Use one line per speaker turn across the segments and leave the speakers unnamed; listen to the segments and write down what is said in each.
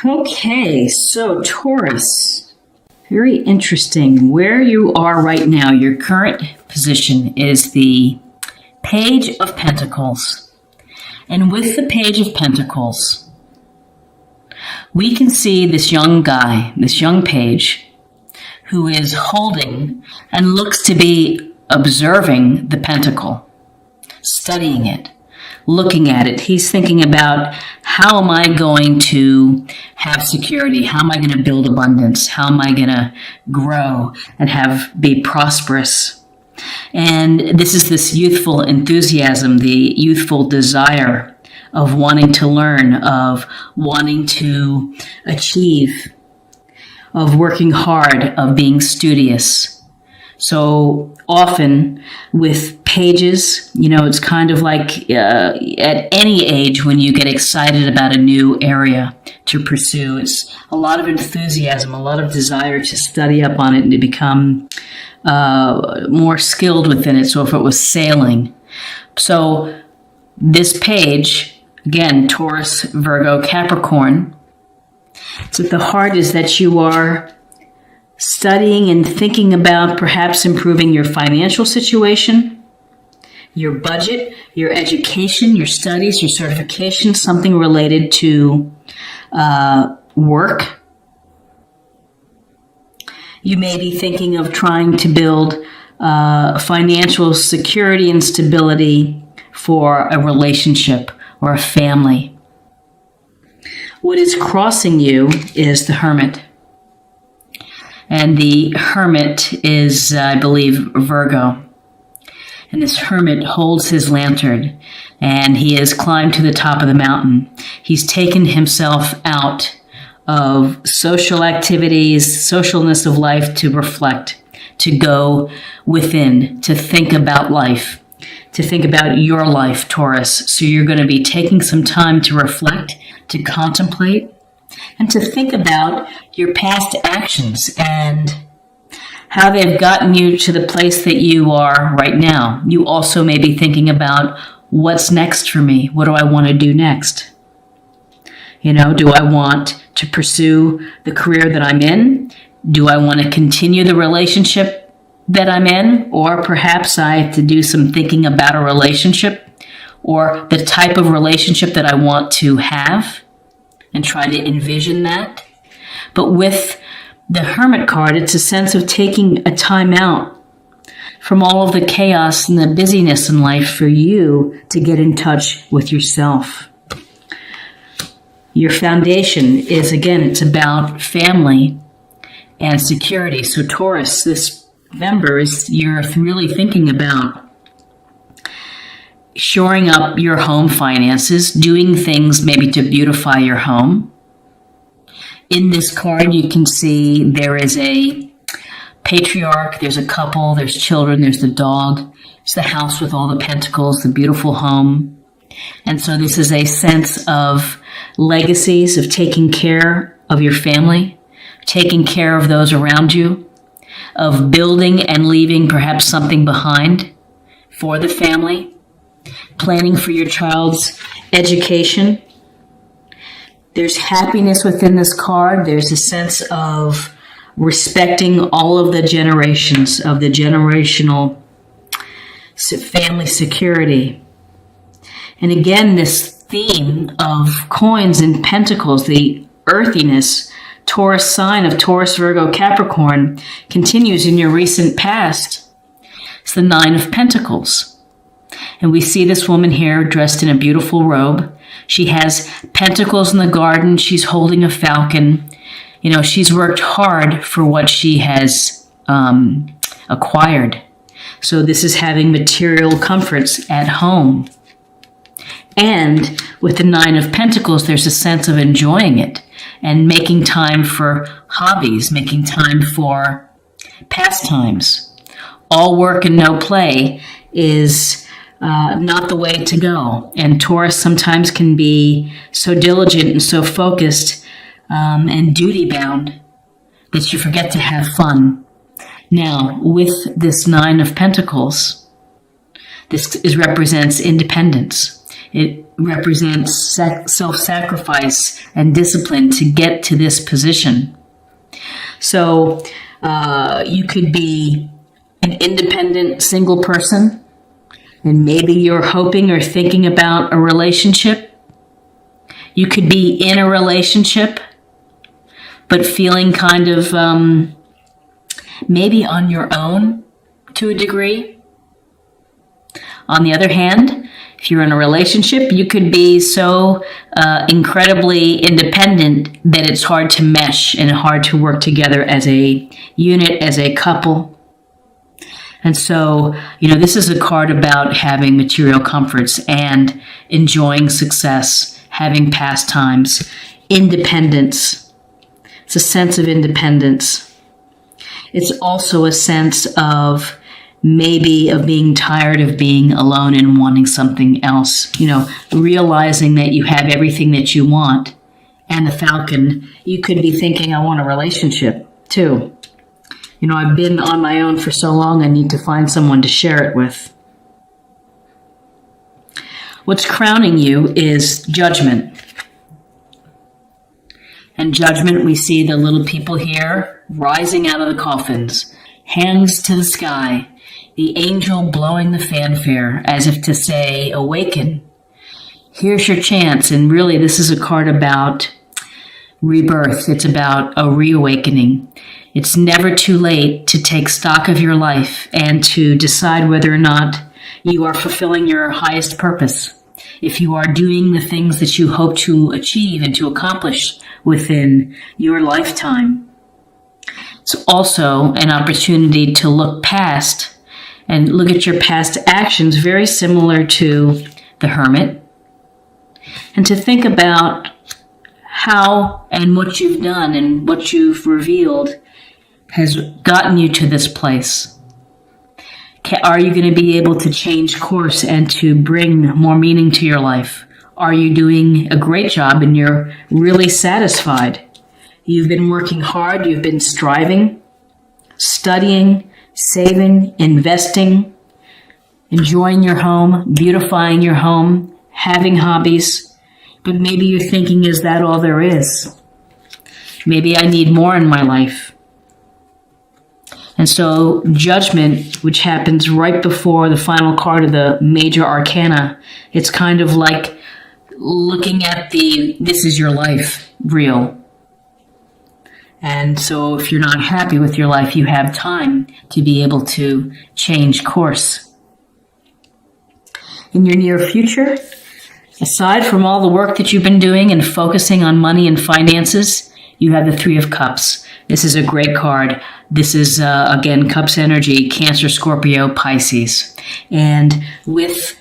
Okay, so Taurus, very interesting. Where you are right now, your current position is the Page of Pentacles. And with the Page of Pentacles, we can see this young guy, this young page, who is holding and looks to be observing the pentacle, studying it, looking at it. He's thinking about, how am I going to have security? How am I going to build abundance? How am I going to grow and be prosperous? And this is this youthful enthusiasm, the youthful desire of wanting to learn, of wanting to achieve, of working hard, of being studious. So often with pages, it's kind of like at any age when you get excited about a new area to pursue, it's a lot of enthusiasm, a lot of desire to study up on it and to become more skilled within it. So if it was sailing. So this page, again, Taurus, Virgo, Capricorn, so at the heart is that you are studying and thinking about perhaps improving your financial situation, your budget, your education, your studies, your certification, something related to work. You may be thinking of trying to build financial security and stability for a relationship or a family. What is crossing you is the Hermit. And the Hermit is, I believe, Virgo. And this Hermit holds his lantern, and he has climbed to the top of the mountain. He's taken himself out of social activities, socialness of life, to reflect, to go within, to think about life, to think about your life, Taurus. So you're going to be taking some time to reflect, to contemplate, and to think about your past actions and how they've gotten you to the place that you are right now. You also may be thinking about, what's next for me? What do I want to do next? Do I want to pursue the career that I'm in? Do I want to continue the relationship that I'm in? Or perhaps I have to do some thinking about a relationship or the type of relationship that I want to have, and try to envision that. But with the Hermit card, it's a sense of taking a time out from all of the chaos and the busyness in life for you to get in touch with yourself. Your foundation is, again, it's about family and security. So Taurus, this November, you're really thinking about shoring up your home finances, doing things maybe to beautify your home. In this card, you can see there is a patriarch, there's a couple, there's children, there's the dog, there's the house with all the pentacles, the beautiful home. And so this is a sense of legacies, of taking care of your family, taking care of those around you, of building and leaving perhaps something behind for the family. Planning for your child's education. There's happiness within this card. There's a sense of respecting all of the generations, of the generational family security. And again, this theme of coins and pentacles, the earthiness, Taurus sign of Taurus, Virgo, Capricorn, continues in your recent past. It's the Nine of Pentacles. And we see this woman here dressed in a beautiful robe. She has pentacles in the garden. She's holding a falcon. She's worked hard for what she has acquired. So this is having material comforts at home. And with the Nine of Pentacles, there's a sense of enjoying it and making time for hobbies, making time for pastimes. All work and no play is not the way to go. And Taurus sometimes can be so diligent and so focused and duty-bound that you forget to have fun. Now, with this Nine of Pentacles, this represents independence. It represents self-sacrifice and discipline to get to this position. So you could be an independent single person, and maybe you're hoping or thinking about a relationship. You could be in a relationship, but feeling kind of maybe on your own to a degree. On the other hand, if you're in a relationship, you could be so incredibly independent that it's hard to mesh and hard to work together as a unit, as a couple. And so, this is a card about having material comforts and enjoying success, having pastimes, independence. It's a sense of independence. It's also a sense of maybe of being tired of being alone and wanting something else. Realizing that you have everything that you want. And the Falcon, you could be thinking, I want a relationship too. I've been on my own for so long, I need to find someone to share it with. What's crowning you is Judgment. And Judgment, we see the little people here rising out of the coffins, hands to the sky, the angel blowing the fanfare as if to say, awaken. Here's your chance. And really, this is a card about rebirth. It's about a reawakening. It's never too late to take stock of your life and to decide whether or not you are fulfilling your highest purpose. If you are doing the things that you hope to achieve and to accomplish within your lifetime. It's also an opportunity to look past and look at your past actions, very similar to the Hermit, and to think about how and what you've done and what you've revealed has gotten you to this place. Are you going to be able to change course and to bring more meaning to your life? Are you doing a great job and you're really satisfied? You've been working hard, you've been striving, studying, saving, investing, enjoying your home, beautifying your home, having hobbies. But maybe you're thinking, is that all there is? Maybe I need more in my life. And so Judgment, which happens right before the final card of the major arcana, it's kind of like looking at this is your life reel. And so if you're not happy with your life, you have time to be able to change course. In your near future, aside from all the work that you've been doing and focusing on money and finances, you have the Three of Cups. This is a great card. This is, again, Cups energy, Cancer, Scorpio, Pisces. And with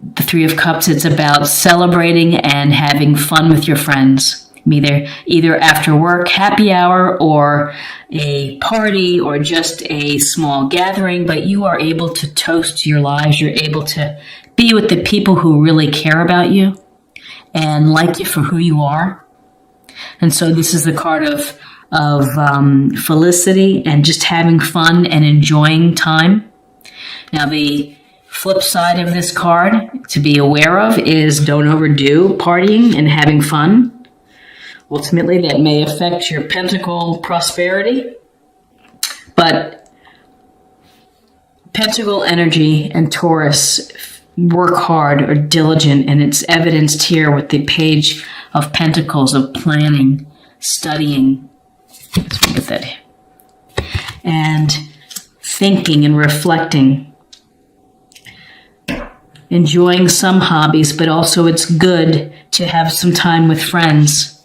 the Three of Cups, it's about celebrating and having fun with your friends. Either after work, happy hour, or a party, or just a small gathering, but you are able to toast your lives. You're able to be with the people who really care about you and like you for who you are. And so this is the card of felicity and just having fun and enjoying time. Now, the flip side of this card to be aware of is don't overdo partying and having fun. Ultimately, that may affect your pentacle prosperity. But Pentacle energy and Taurus work hard or diligent, and it's evidenced here with the Page of Pentacles of planning, studying, let's look at that, and thinking and reflecting, enjoying some hobbies, but also it's good to have some time with friends.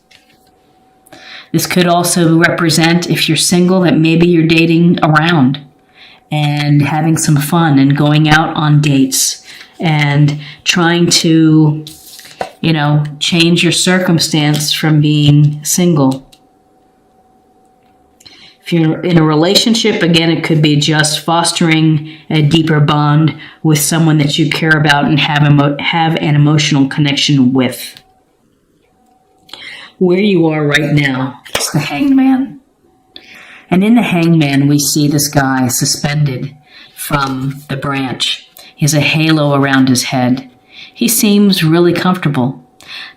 This could also represent, if you're single, that maybe you're dating around and having some fun and going out on dates and trying to, change your circumstance from being single. If you're in a relationship, again, it could be just fostering a deeper bond with someone that you care about and have an emotional connection with. Where you are right now is the Hangman. And in the Hangman, we see this guy suspended from the branch. He has a halo around his head. He seems really comfortable.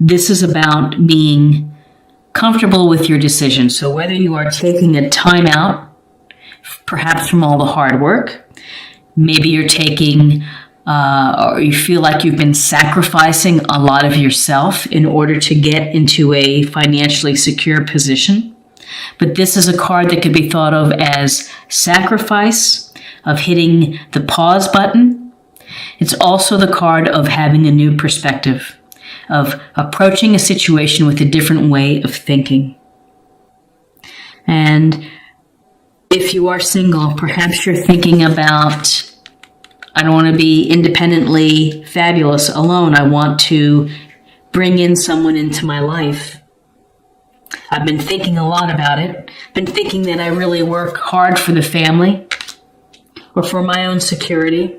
This is about being comfortable with your decision. So whether you are taking a time out, perhaps from all the hard work, maybe you're taking, or you feel like you've been sacrificing a lot of yourself in order to get into a financially secure position. But this is a card that could be thought of as sacrifice, of hitting the pause button. It's also the card of having a new perspective, of approaching a situation with a different way of thinking. And if you are single, perhaps you're thinking about, I don't want to be independently fabulous alone. I want to bring in someone into my life. I've been thinking a lot about it. Been thinking that I really work hard for the family or for my own security.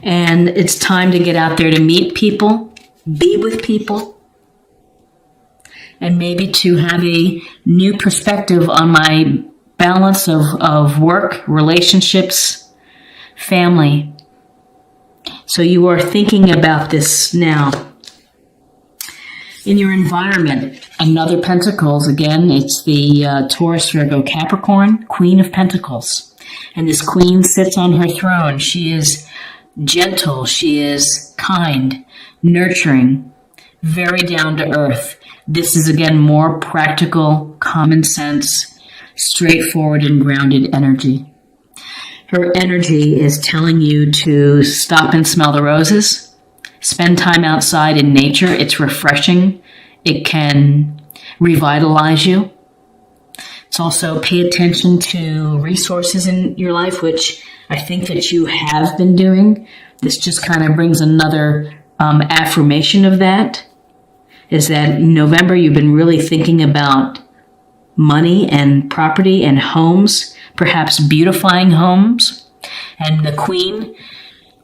And it's time to get out there to meet people, be with people, and maybe to have a new perspective on my balance of work, relationships, family. So you are thinking about this now. In your environment, another Pentacles, again, it's the Taurus, Virgo, Capricorn, Queen of Pentacles. And this queen sits on her throne. She is gentle, she is kind, nurturing, very down to earth. This is, again, more practical, common sense, straightforward and grounded energy. Her energy is telling you to stop and smell the roses, spend time outside in nature. It's refreshing. It can revitalize you. It's also pay attention to resources in your life, which I think that you have been doing. This just kind of brings another affirmation of that, is that in November you've been really thinking about money and property and homes, perhaps beautifying homes. And the queen,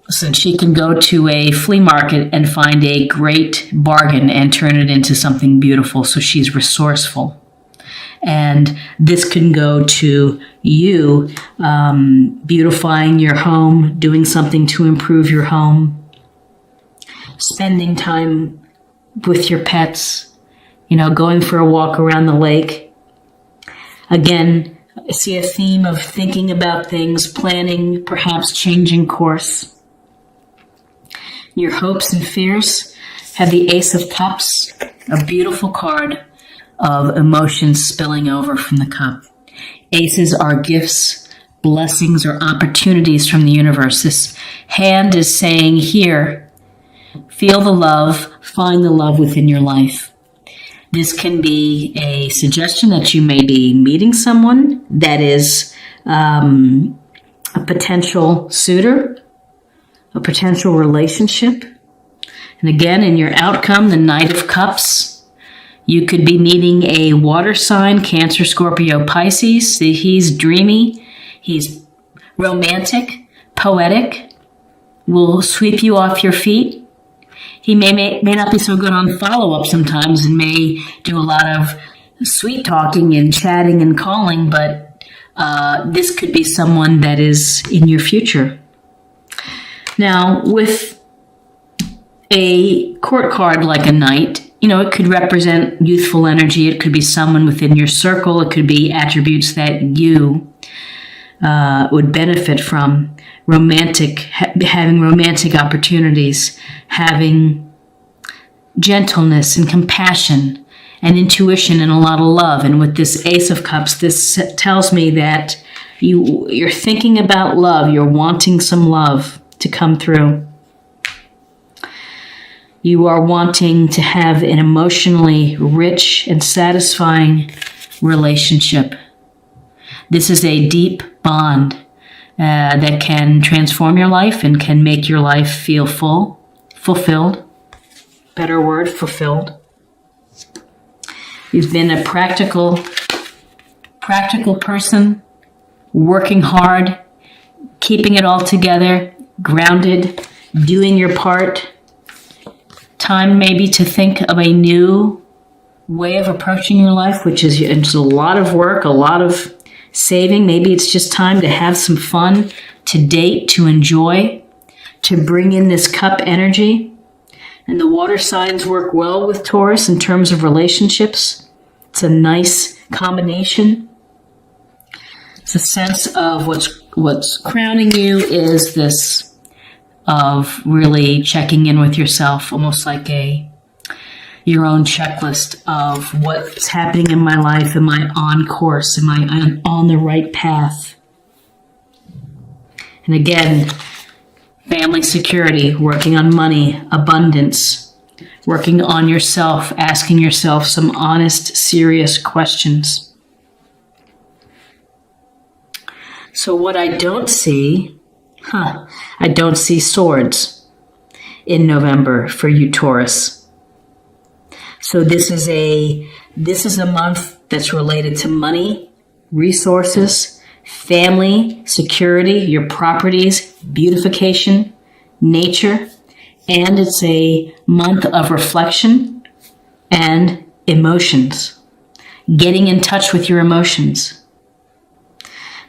listen, she can go to a flea market and find a great bargain and turn it into something beautiful. So she's resourceful. And this can go to you beautifying your home, doing something to improve your home, spending time with your pets, going for a walk around the lake. Again, I see a theme of thinking about things, planning, perhaps changing course. Your hopes and fears have the Ace of Cups, a beautiful card of emotions spilling over from the cup. Aces are gifts, blessings, or opportunities from the universe. This hand is saying, here, feel the love, find the love within your life. This can be a suggestion that you may be meeting someone that is a potential suitor, a potential relationship. And again, in your outcome, the Knight of Cups, you could be meeting a water sign, Cancer, Scorpio, Pisces. He's dreamy, he's romantic, poetic, will sweep you off your feet. He may not be so good on follow-up sometimes and may do a lot of sweet talking and chatting and calling, but this could be someone that is in your future. Now, with a court card like a knight, it could represent youthful energy. It could be someone within your circle. It could be attributes that you would benefit from. Having romantic opportunities, having gentleness and compassion and intuition and a lot of love. And with this Ace of Cups, this tells me that you're thinking about love. You're wanting some love to come through. You are wanting to have an emotionally rich and satisfying relationship. This is a deep bond that can transform your life and can make your life feel fulfilled. Better word, fulfilled. You've been a practical person, working hard, keeping it all together, grounded, doing your part. Time maybe to think of a new way of approaching your life, which is it's a lot of work, a lot of saving. Maybe it's just time to have some fun, to date, to enjoy, to bring in this cup energy. And the water signs work well with Taurus in terms of relationships. It's a nice combination. It's a sense of what's crowning you is this of really checking in with yourself, almost like your own checklist of what's happening in my life. Am I on course? Am I on the right path? And again, family security, working on money, abundance, working on yourself, asking yourself some honest, serious questions. So what I don't see, I don't see swords in November for you, Taurus. So this is a month that's related to money, resources, family, security, your properties, beautification, nature, and it's a month of reflection and emotions. Getting in touch with your emotions.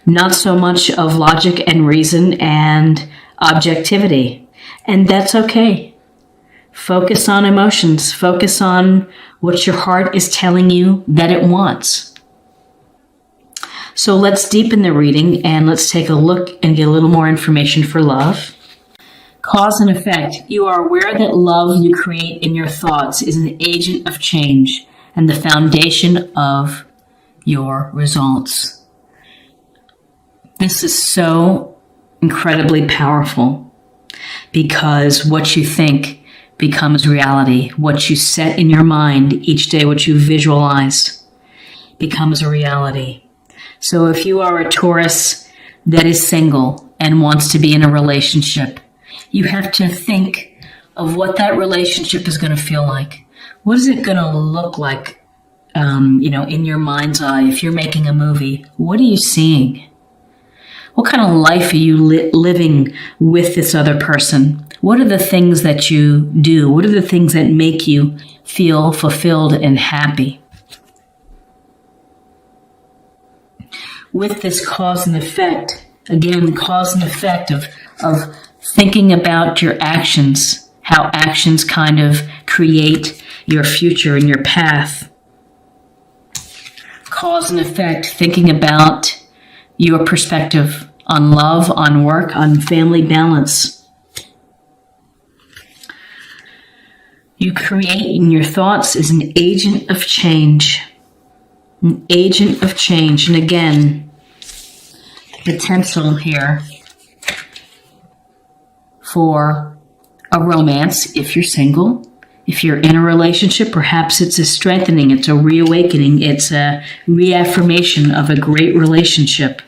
Not so much of logic and reason and objectivity. And that's okay. Focus on emotions. Focus on what your heart is telling you that it wants. So let's deepen the reading and let's take a look and get a little more information for love. Cause and effect. You are aware that love you create in your thoughts is an agent of change and the foundation of your results. This is so incredibly powerful because what you think becomes reality. What you set in your mind each day, what you visualize, becomes a reality. So if you are a Taurus that is single and wants to be in a relationship, you have to think of what that relationship is going to feel like. What is it going to look like, in your mind's eye? If you're making a movie, what are you seeing? What kind of life are you living with this other person? What are the things that you do? What are the things that make you feel fulfilled and happy? With this cause and effect, again, the cause and effect of thinking about your actions, how actions kind of create your future and your path. Cause and effect, thinking about your perspective on love, on work, on family balance. You create in your thoughts is an agent of change. An agent of change. And again, the potential here for a romance if you're single. If you're in a relationship, perhaps it's a strengthening, it's a reawakening, it's a reaffirmation of a great relationship.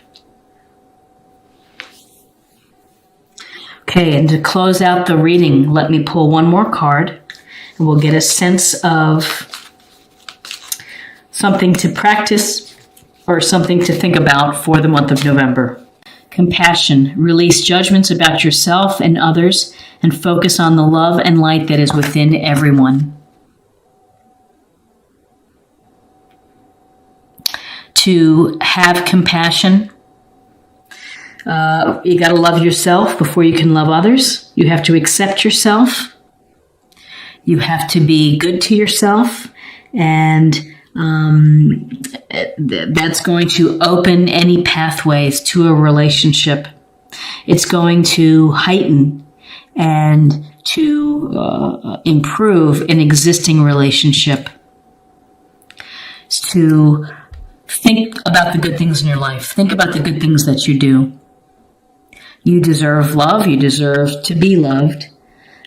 Okay, and to close out the reading, let me pull one more card, and we'll get a sense of something to practice or something to think about for the month of November. Compassion. Release judgments about yourself and others and focus on the love and light that is within everyone. To have compassion, you got to love yourself before you can love others. You have to accept yourself. You have to be good to yourself, and that's going to open any pathways to a relationship. It's going to heighten and to improve an existing relationship. It's to think about the good things in your life. Think about the good things that you do. You deserve love. You deserve to be loved.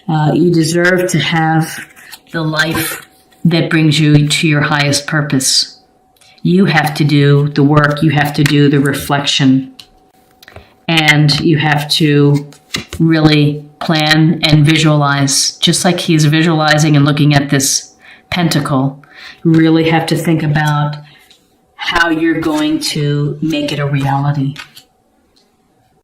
You deserve to have the life that brings you to your highest purpose. You have to do the work. You have to do the reflection. And you have to really plan and visualize, just like he's visualizing and looking at this pentacle. You really have to think about how you're going to make it a reality.